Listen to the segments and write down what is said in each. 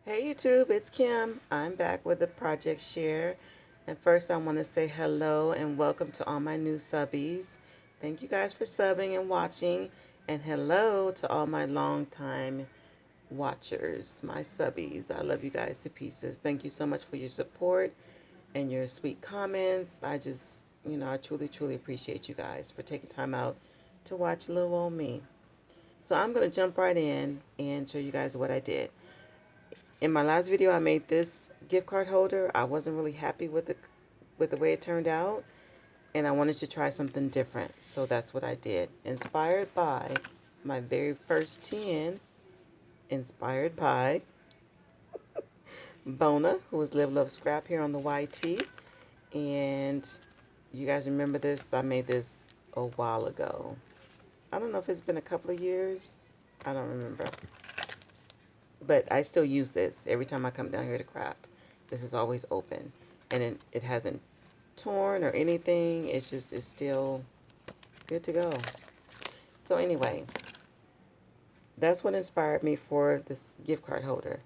Hey YouTube, it's Kim. I'm back with the Project Share. And first I want to say hello and welcome to all my new subbies. Thank you guys for subbing and watching. And hello to all my longtime watchers, my subbies. I love you guys to pieces. Thank you so much for your support and your sweet comments. I truly appreciate you guys for taking time out to watch little old me. So I'm going to jump right in and show you guys what I did. In my last video, I made this gift card holder. I wasn't really happy with the way it turned out, and I wanted to try something different. So that's what I did. Inspired by my very first 10, inspired by Bona, who was Live Love Scrap here on the YT. And you guys remember this? I made this a while ago. I don't know if it's been a couple of years. I don't remember. But I still use this every time I come down here to craft. This is always open. And it hasn't torn or anything. It's still good to go. So anyway, that's what inspired me for this gift card holder.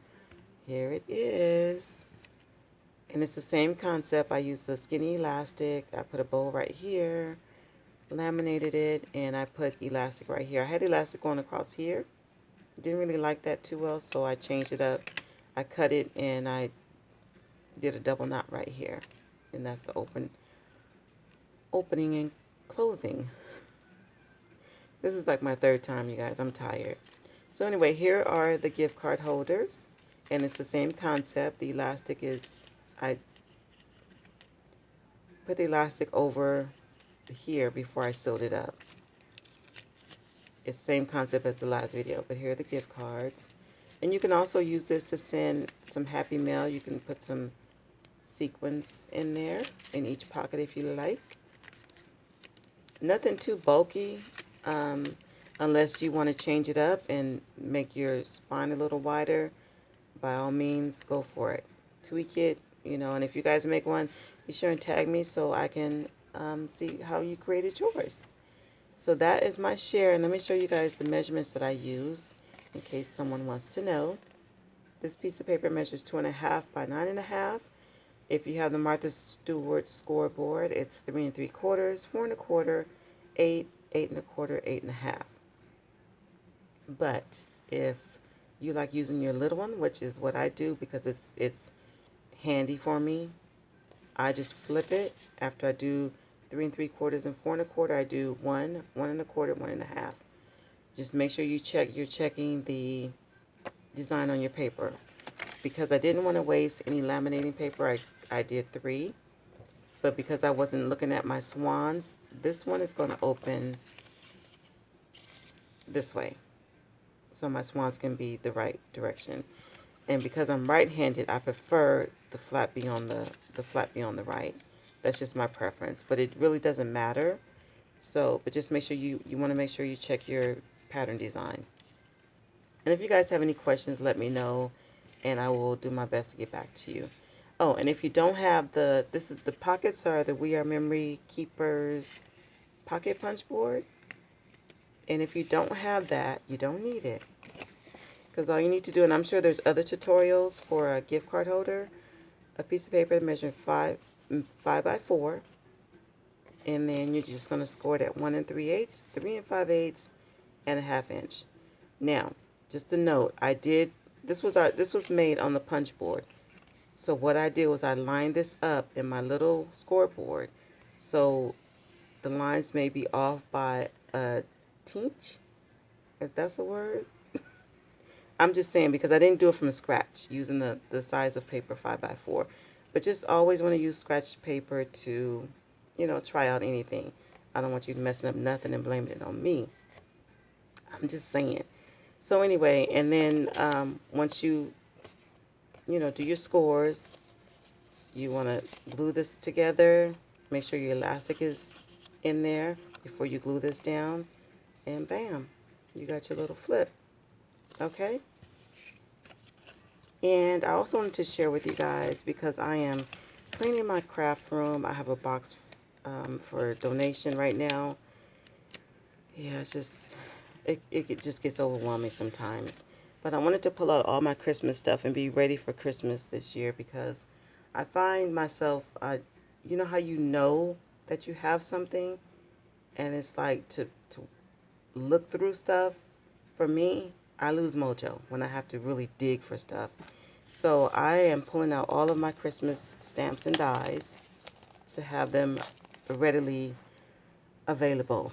Here it is. And it's the same concept. I used the skinny elastic. I put a bow right here, laminated it, and I put elastic right here. I had elastic going across here. Didn't really like that too well, so I changed it up. I cut it and I did a double knot right here. And that's the opening and closing. This is like my third time, you guys. I'm tired. So anyway, here are the gift card holders. And it's the same concept. The elastic is, I put the elastic over here before I sewed it up. It's the same concept as the last video, but here are the gift cards. And you can also use this to send some happy mail. You can put some sequins in there in each pocket if you like. Nothing too bulky, unless you want to change it up and make your spine a little wider. By all means, go for it. Tweak it, and if you guys make one, be sure and tag me so I can see how you created yours. So that is my share, and let me show you guys the measurements that I use in case someone wants to know. This piece of paper measures 2.5 by 9.5. If you have the Martha Stewart scoreboard, it's 3 3/4, 4 1/4, 8, 8 1/4, 8.5. But if you like using your little one, which is what I do because it's handy for me, I just flip it. After I do 3 3/4 and 4 1/4, I do 1, 1 1/4, 1.5. Just make sure you're checking the design on your paper. Because I didn't want to waste any laminating paper, I did 3. But because I wasn't looking at my swans, this one is going to open this way. So my swans can be the right direction. And because I'm right-handed, I prefer the flap be on the right. That's just my preference. But it really doesn't matter. So, but just make sure you want to make sure you check your pattern design. And if you guys have any questions, let me know, and I will do my best to get back to you. Oh, and if you don't have the pockets are the We Are Memory Keepers pocket punch board. And if you don't have that, you don't need it. Because all you need to do, and I'm sure there's other tutorials for a gift card holder, a piece of paper measuring 5 by 4. And then you're just going to score it at 1 3/8, 3 5/8, and a 1/2 inch. Now, just a note, this was made on the punch board. So what I did was I lined this up in my little scoreboard. So the lines may be off by a teench, if that's a word. I'm just saying because I didn't do it from scratch using the size of paper 5 by 4. But just always want to use scratch paper to, try out anything. I don't want you messing up nothing and blaming it on me. I'm just saying. So anyway, and then once you, do your scores, you want to glue this together. Make sure your elastic is in there before you glue this down. And bam, you got your little flip. Okay? And I also wanted to share with you guys, because I am cleaning my craft room. I have a box for donation right now. Yeah, it just gets overwhelming sometimes. But I wanted to pull out all my Christmas stuff and be ready for Christmas this year because I find myself, you know how you know that you have something and it's like to look through stuff. For me, I lose mojo when I have to really dig for stuff. So I am pulling out all of my Christmas stamps and dies to have them readily available.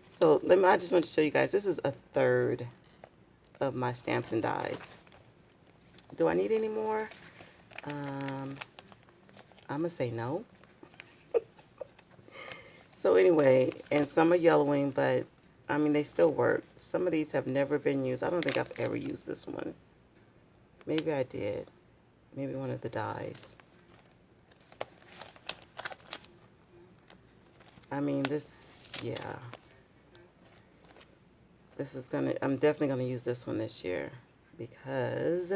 So I just want to show you guys, this is a third of my stamps and dies. Do I need any more? I'm going to say no. So anyway, and some are yellowing, but I mean, they still work. Some of these have never been used. I don't think I've ever used this one. Maybe I did. Maybe one of the dies. I mean, yeah. I'm definitely gonna use this one this year because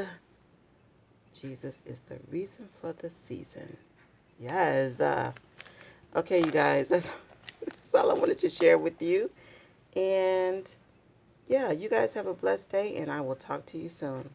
Jesus is the reason for the season. Yes. Okay, you guys, that's all I wanted to share with you. And yeah, you guys have a blessed day, and I will talk to you soon.